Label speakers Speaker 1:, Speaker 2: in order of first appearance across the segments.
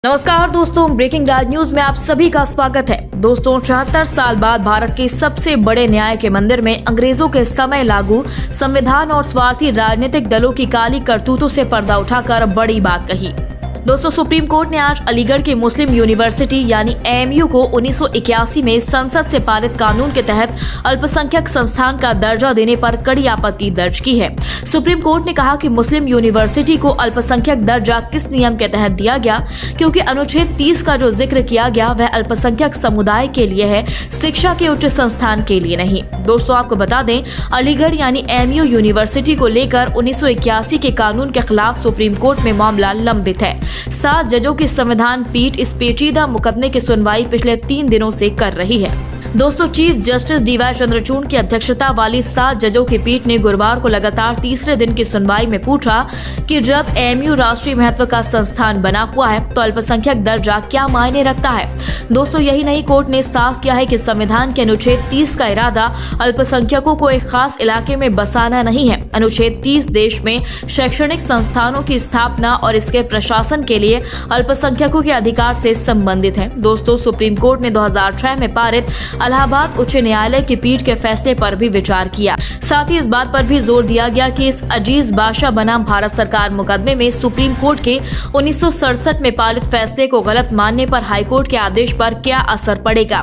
Speaker 1: नमस्कार दोस्तों, ब्रेकिंग राज न्यूज में आप सभी का स्वागत है। दोस्तों, 74 साल बाद भारत के सबसे बड़े न्याय के मंदिर में अंग्रेजों के समय लागू संविधान और स्वार्थी राजनीतिक दलों की काली करतूतों से पर्दा उठाकर बड़ी बात कही। दोस्तों, सुप्रीम कोर्ट ने आज अलीगढ़ की मुस्लिम यूनिवर्सिटी यानी एएमयू को 1981 में संसद से पारित कानून के तहत अल्पसंख्यक संस्थान का दर्जा देने पर कड़ी आपत्ति दर्ज की है। सुप्रीम कोर्ट ने कहा कि मुस्लिम यूनिवर्सिटी को अल्पसंख्यक दर्जा किस नियम के तहत दिया गया, क्योंकि अनुच्छेद 30 का जो जिक्र किया गया वह अल्पसंख्यक समुदाय के लिए है, शिक्षा के उच्च संस्थान के लिए नहीं। दोस्तों, आपको बता दें, अलीगढ़ यानी एएमयू यूनिवर्सिटी को लेकर 1981 के कानून के खिलाफ सुप्रीम कोर्ट में मामला लंबित है। 7 जजों की संविधान पीठ इस पेचीदा मुकदमे की सुनवाई पिछले 3 दिनों से कर रही है। दोस्तों, चीफ जस्टिस डीवाई चंद्रचूड़ की अध्यक्षता वाली 7 जजों की पीठ ने गुरुवार को लगातार तीसरे दिन की सुनवाई में पूछा कि जब एएमयू राष्ट्रीय महत्व का संस्थान बना हुआ है तो अल्पसंख्यक दर्जा क्या मायने रखता है। दोस्तों, यही नहीं, कोर्ट ने साफ किया है कि संविधान के अनुच्छेद 30 का इरादा अल्पसंख्यकों को एक खास इलाके में बसाना नहीं है। अनुच्छेद 30 देश में शैक्षणिक संस्थानों की स्थापना और इसके प्रशासन के लिए अल्पसंख्यकों के अधिकार से संबंधित है। दोस्तों, सुप्रीम कोर्ट ने 2006 में पारित इलाहाबाद उच्च न्यायालय की पीठ के फैसले पर भी विचार किया। साथ ही इस बात पर भी जोर दिया गया कि इस अजीज बादशाह बनाम भारत सरकार मुकदमे में सुप्रीम कोर्ट के 1967 में पारित फैसले को गलत मानने पर हाईकोर्ट के आदेश पर क्या असर पड़ेगा।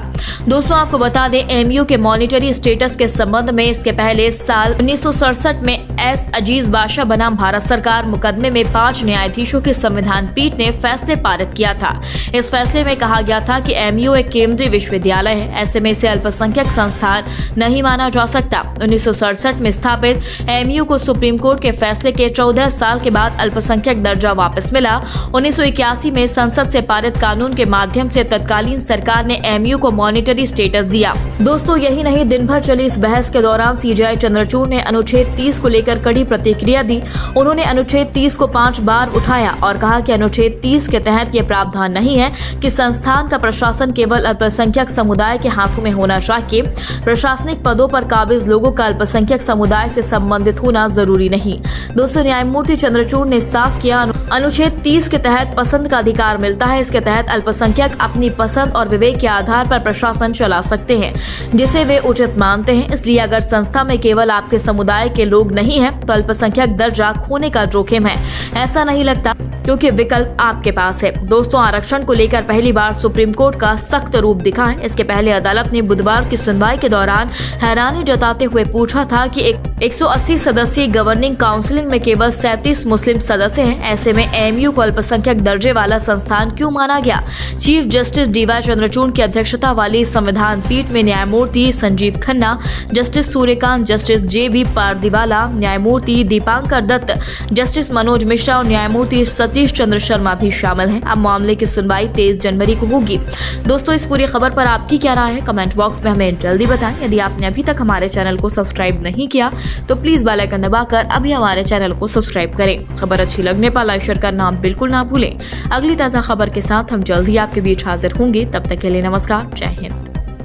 Speaker 1: दोस्तों, आपको बता दें, एएमयू के मॉनिटरी स्टेटस के संबंध में इसके पहले साल 1967 में अजीज बादशाह बनाम भारत सरकार मुकदमे में 5 न्यायाधीशों की संविधान पीठ ने फैसले पारित किया था। इस फैसले में कहा गया था कि एएमयू एक केंद्रीय विश्वविद्यालय है, ऐसे में इसे अल्पसंख्यक संस्थान नहीं माना जा सकता। 1967 में स्थापित एएमयू को सुप्रीम कोर्ट के फैसले के 14 साल के बाद अल्पसंख्यक दर्जा वापस मिला। 1981 में संसद से पारित कानून के माध्यम से तत्कालीन सरकार ने एएमयू को मॉनिटरी स्टेटस दिया। दोस्तों, यही नहीं, दिन भर चली इस बहस के दौरान सीजेआई चंद्रचूड़ ने अनुच्छेद 30 को लेकर कड़ी प्रतिक्रिया दी। उन्होंने अनुच्छेद 30 को 5 बार उठाया और कहा कि अनुच्छेद 30 के तहत ये प्रावधान नहीं है कि संस्थान का प्रशासन केवल अल्पसंख्यक समुदाय के हाथों में होना चाहिए। प्रशासनिक पदों पर काबिज लोगों का अल्पसंख्यक समुदाय से संबंधित होना जरूरी नहीं। दोस्तों, न्यायमूर्ति चंद्रचूड़ ने साफ किया, अनुच्छेद 30 के तहत पसंद का अधिकार मिलता है। इसके तहत अल्पसंख्यक अपनी पसंद और विवेक के आधार पर प्रशासन चला सकते हैं, जिसे वे उचित मानते हैं। इसलिए अगर संस्था में केवल आपके समुदाय के लोग नहीं हैं, तो अल्पसंख्यक दर्जा खोने का जोखिम है। ऐसा नहीं लगता, क्योंकि विकल्प आपके पास है। दोस्तों, आरक्षण को लेकर पहली बार सुप्रीम कोर्ट का सख्त रूप दिखा है। इसके पहले अदालत ने बुधवार की सुनवाई के दौरान हैरानी जताते हुए पूछा था कि 180 सदस्यीय गवर्निंग काउंसिल में केवल 37 मुस्लिम सदस्य हैं। ऐसे में एएमयू को अल्पसंख्यक दर्जे वाला संस्थान क्यों माना गया। चीफ जस्टिस डीवाई चंद्रचूड़ की अध्यक्षता वाली संविधान पीठ में न्यायमूर्ति Sanjeev Khanna, justice Suryakant, justice JB Pardiwala, न्यायमूर्ति दीपांकर दत्त, जस्टिस मनोज मिश्रा और न्यायमूर्ति सतीश चंद्र शर्मा भी शामिल हैं। अब मामले की सुनवाई 23 जनवरी को होगी। दोस्तों, इस पूरी खबर पर आपकी क्या राय है, कमेंट बॉक्स में हमें जल्दी बताएं। यदि आपने अभी तक हमारे चैनल को सब्सक्राइब नहीं किया तो प्लीज बेल आइकन दबाकर अभी हमारे चैनल को सब्सक्राइब करें। खबर अच्छी लगने पर लाइक शेयर करना बिल्कुल ना भूलें। अगली ताजा खबर के साथ हम जल्द ही आपके बीच हाजिर होंगे। तब तक के लिए नमस्कार, जय हिंद।